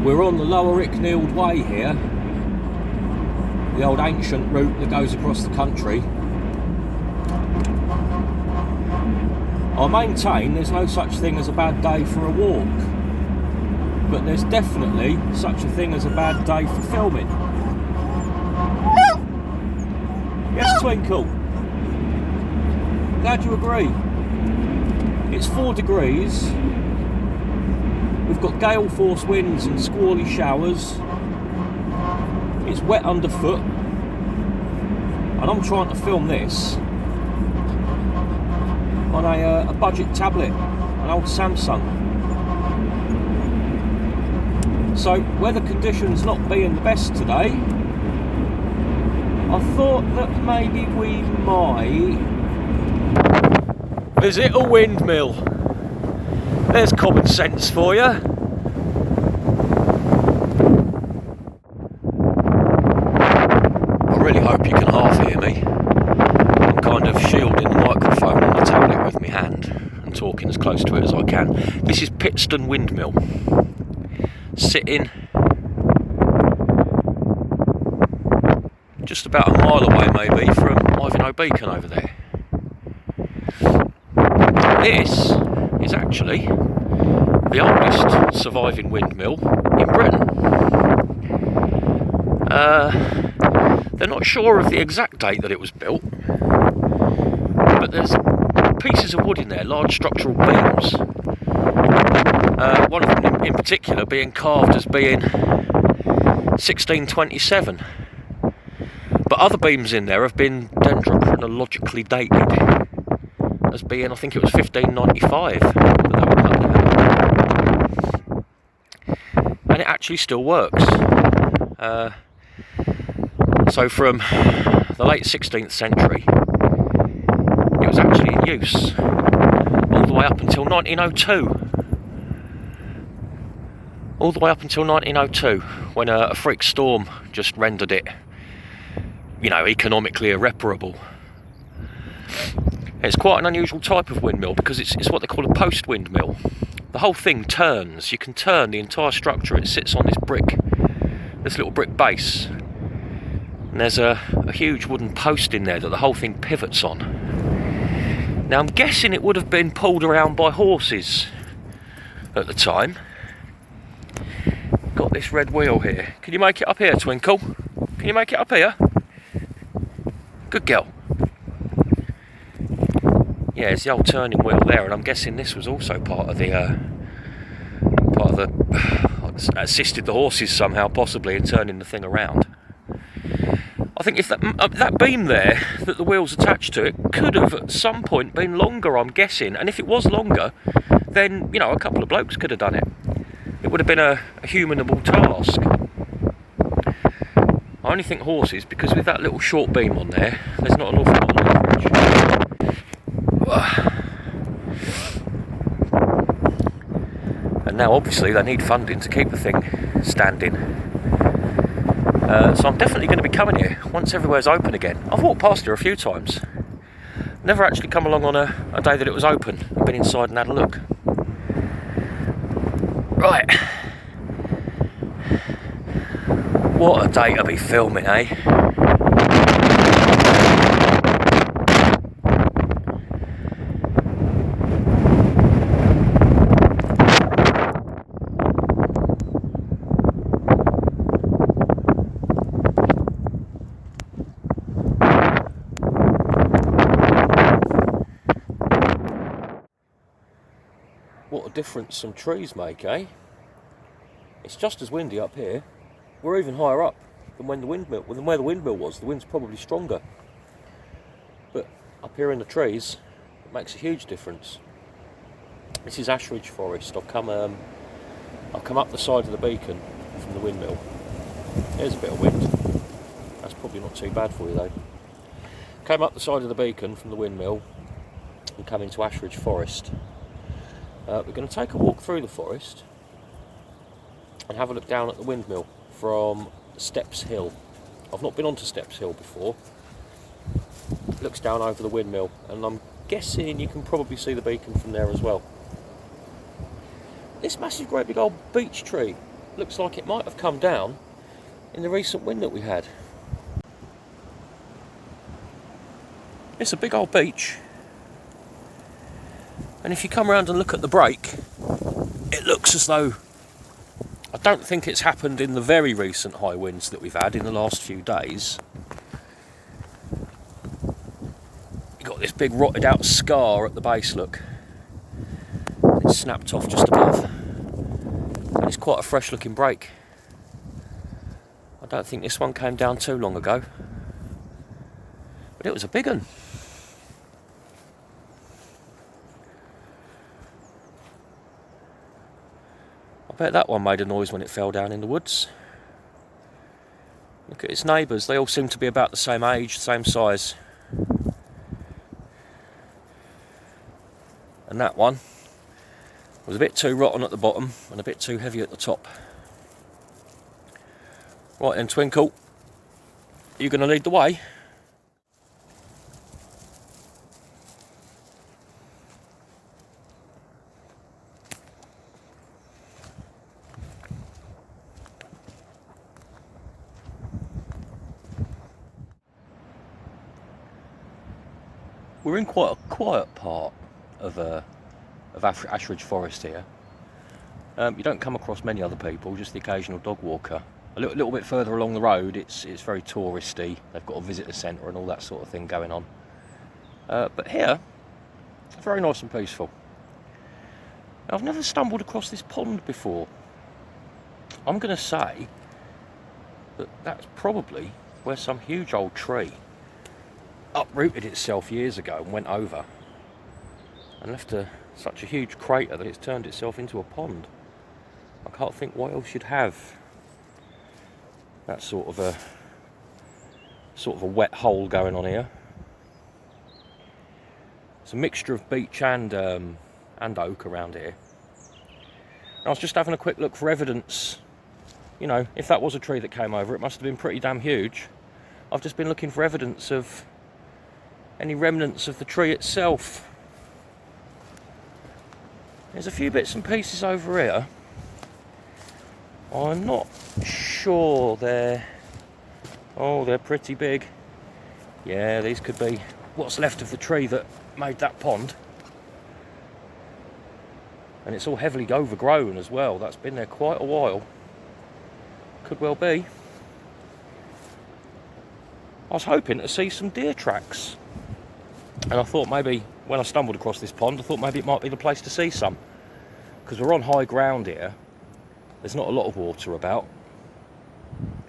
We're on the Lower Icknield Way here, the old ancient route that goes across the country. I maintain there's no such thing as a bad day for a walk, but there's definitely such a thing as a bad day for filming. Yes, Twinkle? Glad you agree. It's 4 degrees. We've got gale force winds and squally showers. It's wet underfoot. And I'm trying to film this on a budget tablet, an old Samsung. So, weather conditions not being the best today, I thought that maybe we might visit a windmill. There's common sense for you. I really hope you can half hear me. I'm kind of shielding the microphone on the tablet with my hand and talking as close to it as I can. This is Pitstone Windmill. Sitting just about a mile away maybe from Ivanhoe Beacon over there. This is actually the oldest surviving windmill in Britain. They're not sure of the exact date that it was built, but there's pieces of wood in there, large structural beams. One of them in particular being carved as being 1627. But other beams in there have been dendrochronologically dated as being, I think it was 1595 that they were cut down. And it actually still works. So from the late 16th century, it was actually in use all the way up until 1902. All the way up until 1902, when a freak storm just rendered it, you know, economically irreparable. It's quite an unusual type of windmill because it's what they call a post windmill. The whole thing turns. You can turn the entire structure. It sits on this little brick base, and there's a huge wooden post in there that the whole thing pivots on. Now I'm guessing it would have been pulled around by horses at the time. Got this red wheel here. Can you make it up here, Twinkle? Can you make it up here? Good girl. Yeah, it's the old turning wheel there, and I'm guessing this was also part of the assisted the horses somehow, possibly, in turning the thing around. I think if that beam there that the wheel's attached to it could have at some point been longer, I'm guessing, and if it was longer, then, you know, a couple of blokes could have done it. It would have been a humanable task. I only think horses because with that little short beam on there, there's not an awful lot of leverage. And now obviously they need funding to keep the thing standing. So I'm definitely going to be coming here once everywhere's open again. I've walked past here a few times. Never actually come along on a day that it was open. I've been inside and had a look. Right. What a day to be filming, eh? What a difference some trees make, eh? It's just as windy up here. We're even higher up than where the windmill was. The wind's probably stronger. But up here in the trees, it makes a huge difference. This is Ashridge forest. I've come up the side of the beacon from the windmill. There's a bit of wind. That's probably not too bad for you though. Came up the side of the beacon from the windmill and come into Ashridge forest. We're going to take a walk through the forest and have a look down at the windmill from Steps Hill. I've not been onto Steps Hill before. It looks down over the windmill, and I'm guessing you can probably see the beacon from there as well. This massive great big old beech tree looks like it might have come down in the recent wind that we had. It's a big old beach, and if you come around and look at the break, it looks as though, I don't think it's happened in the very recent high winds that we've had in the last few days. You've got this big rotted out scar at the base, look. It's snapped off just above, and it's quite a fresh looking break. I don't think this one came down too long ago, but it was a big one. I bet that one made a noise when it fell down in the woods. Look at its neighbours, they all seem to be about the same age, same size. And that one was a bit too rotten at the bottom and a bit too heavy at the top. Right then, Twinkle, are you going to lead the way? We're in quite a quiet part of Ashridge Forest here. You don't come across many other people, just the occasional dog walker. A little bit further along the road, it's very touristy. They've got a visitor centre and all that sort of thing going on. But here, it's very nice and peaceful. Now, I've never stumbled across this pond before. I'm going to say that that's probably where some huge old tree uprooted itself years ago and went over and left such a huge crater that it's turned itself into a pond. I can't think what else you'd have that sort of a wet hole going on here. It's a mixture of beech and oak around here. And I was just having a quick look for evidence. You know, if that was a tree that came over, it must have been pretty damn huge. I've just been looking for evidence of any remnants of the tree itself. There's a few bits and pieces over here. I'm not sure they're pretty big. Yeah, these could be what's left of the tree that made that pond. And it's all heavily overgrown as well. That's been there quite a while. Could well be. I was hoping to see some deer tracks. And I thought maybe, when I stumbled across this pond, I thought maybe it might be the place to see some. Because we're on high ground here. There's not a lot of water about.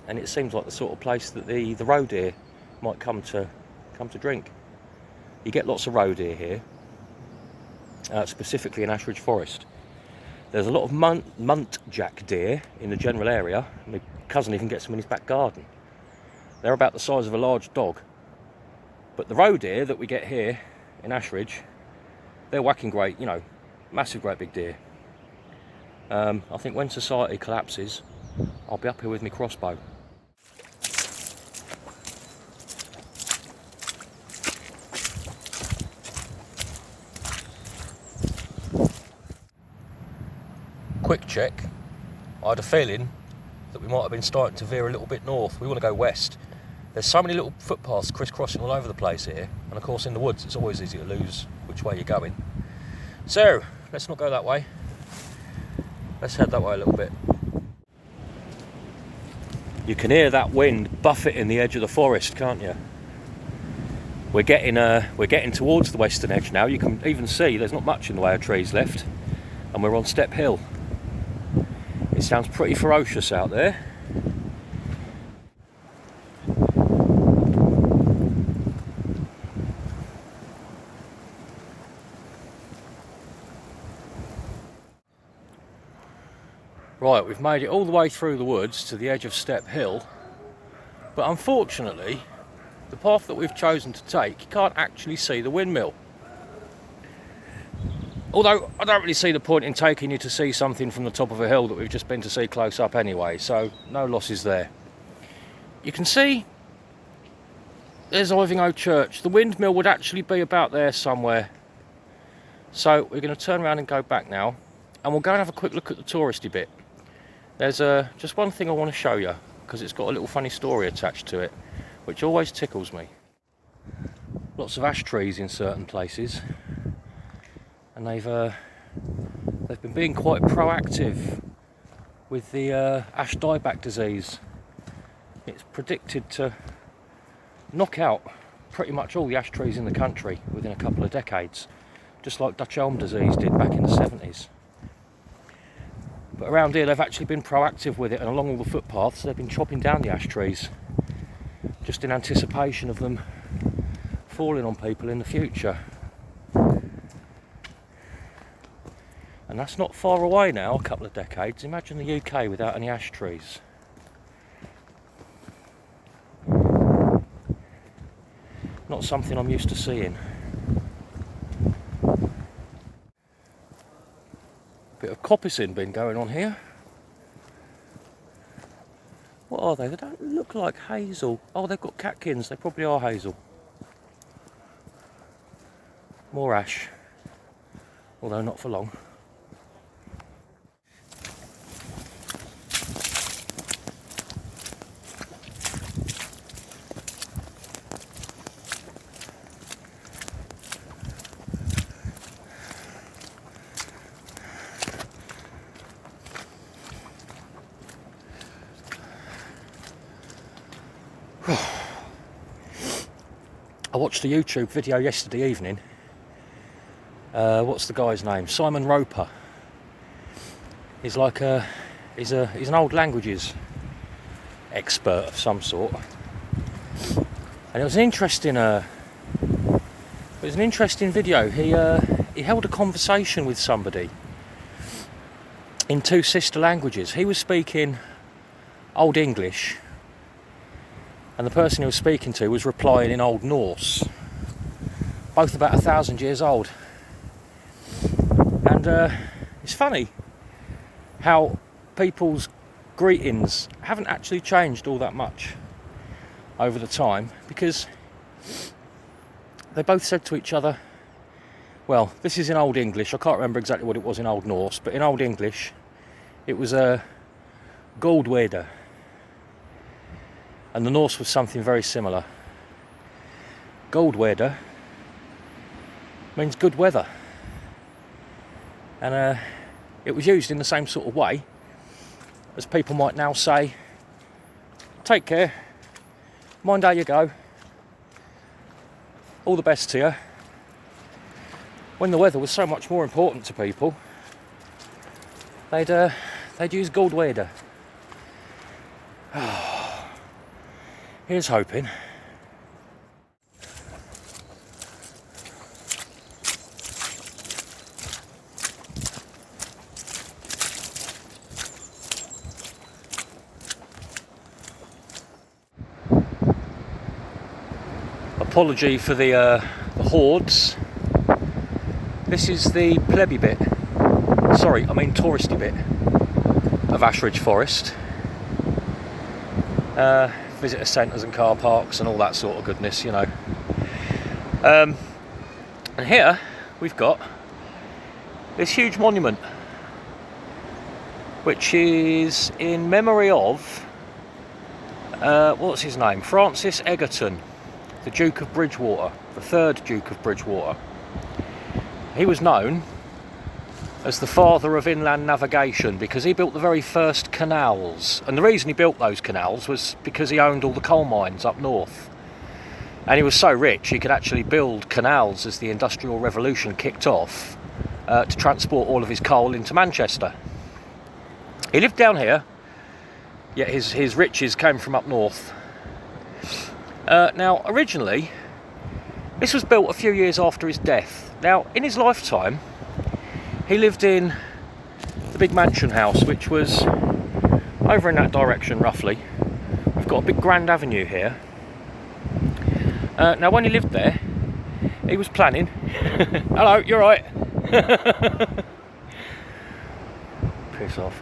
And it seems like the sort of place that the roe deer might come to drink. You get lots of roe deer here. Specifically in Ashridge Forest. There's a lot of muntjac deer in the general area. My cousin even gets them in his back garden. They're about the size of a large dog. But the roe deer that we get here in Ashridge, they're whacking great, you know, massive great big deer. I think when society collapses, I'll be up here with my crossbow. Quick check. I had a feeling that we might have been starting to veer a little bit north. We want to go west. There's so many little footpaths crisscrossing all over the place here, and of course in the woods it's always easy to lose which way you're going. So, let's not go that way. Let's head that way a little bit. You can hear that wind buffeting the edge of the forest, can't you? We're getting towards the western edge now. You can even see there's not much in the way of trees left, and we're on Step Hill. It sounds pretty ferocious out there. Right, we've made it all the way through the woods to the edge of Step Hill, but unfortunately the path that we've chosen to take, you can't actually see the windmill. Although I don't really see the point in taking you to see something from the top of a hill that we've just been to see close up anyway, so no losses there. You can see there's Ivinghoe Church. The windmill would actually be about there somewhere. So we're going to turn around and go back now, and we'll go and have a quick look at the touristy bit. There's just one thing I want to show you, because it's got a little funny story attached to it, which always tickles me. Lots of ash trees in certain places, and they've been being quite proactive with the ash dieback disease. It's predicted to knock out pretty much all the ash trees in the country within a couple of decades, just like Dutch elm disease did back in the 70s. But around here they've actually been proactive with it, and along all the footpaths they've been chopping down the ash trees just in anticipation of them falling on people in the future. And that's not far away now, a couple of decades. Imagine the UK without any ash trees. Not something I'm used to seeing. Bit of coppicing been going on here. What are they? They don't look like hazel. Oh, they've got catkins. They probably are hazel. More ash, although not for long. I watched a YouTube video yesterday evening. What's the guy's name? Simon Roper. He's like he's an old languages expert of some sort. And it was an interesting video. He held a conversation with somebody in two sister languages. He was speaking Old English, and the person he was speaking to was replying in Old Norse, both about 1,000 years old. And it's funny how people's greetings haven't actually changed all that much over the time, because they both said to each other, well, this is in Old English, I can't remember exactly what it was in Old Norse, but in Old English it was a Goldweder. And the Norse was something very similar. Goldweder means good weather. And it was used in the same sort of way as people might now say, take care, mind how you go, all the best to you. When the weather was so much more important to people, they'd use Goldweder. Here's hoping. Apology for the hordes. This is the plebby bit. Sorry, I mean touristy bit of Ashridge Forest. Visitor centres and car parks and all that sort of goodness, you know. And here we've got this huge monument, which is in memory of what's his name? Francis Egerton, the Duke of Bridgewater, the third Duke of Bridgewater. He was known as the father of inland navigation because he built the very first canals, and the reason he built those canals was because he owned all the coal mines up north, and he was so rich he could actually build canals as the Industrial Revolution kicked off to transport all of his coal into Manchester. He lived down here, yet his riches came from up north. Now originally this was built a few years after his death. Now in his lifetime he lived in the big mansion house, which was over in that direction roughly. We've got a big grand avenue here. Now when he lived there, he was planning hello, you're right. Piss off.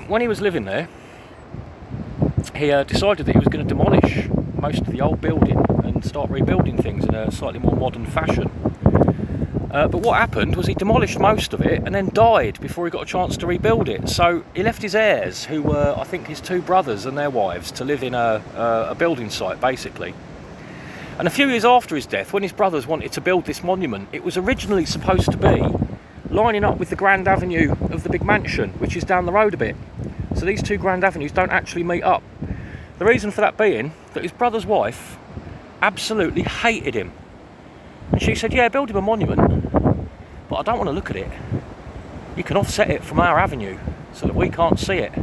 When he was living there, he decided that he was going to demolish most of the old building and start rebuilding things in a slightly more modern fashion. But what happened was he demolished most of it and then died before he got a chance to rebuild it. So he left his heirs, who were, I think, his 2 brothers and their wives, to live in a building site, basically. And a few years after his death, when his brothers wanted to build this monument, it was originally supposed to be lining up with the Grand Avenue of the big mansion, which is down the road a bit. So these 2 Grand Avenues don't actually meet up. The reason for that being that his brother's wife absolutely hated him. And she said, yeah, build him a monument, but I don't want to look at it. You can offset it from our avenue so that we can't see it.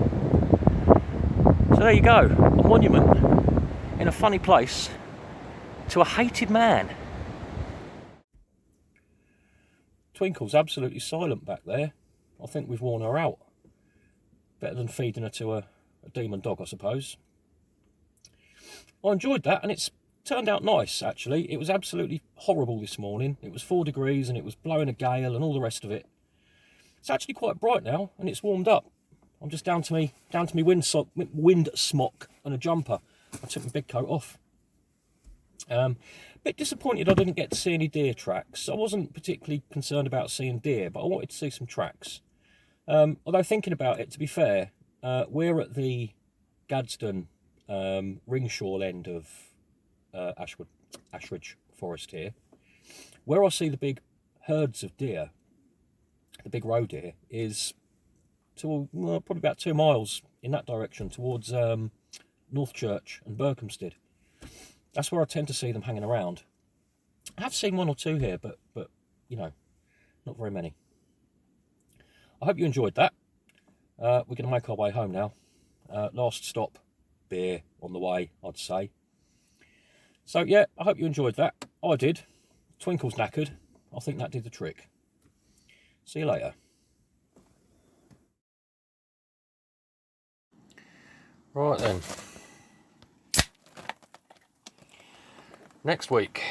So there you go, a monument in a funny place to a hated man. Twinkle's absolutely silent back there. I think we've worn her out. Better than feeding her to a demon dog, I suppose. I enjoyed that, and it's turned out nice, actually. It was absolutely horrible this morning. It was 4 degrees and it was blowing a gale and all the rest of it. It's actually quite bright now and it's warmed up. I'm just down to me wind smock and a jumper. I took my big coat off. Bit disappointed I didn't get to see any deer tracks. I wasn't particularly concerned about seeing deer, but I wanted to see some tracks. Although thinking about it, to be fair, we're at the Gadsden Ringshaw end of Ashridge Forest here. Where I see the big herds of deer, the big roe deer, is to probably about 2 miles in that direction towards Northchurch and Berkhamsted. That's where I tend to see them hanging around. I have seen 1 or 2 here, but you know, not very many. I hope you enjoyed that. We're going to make our way home now. Last stop, beer on the way, I'd say. So yeah, I hope you enjoyed that. I did. Twinkle's knackered. I think that did the trick. See you later. Right then. Next week.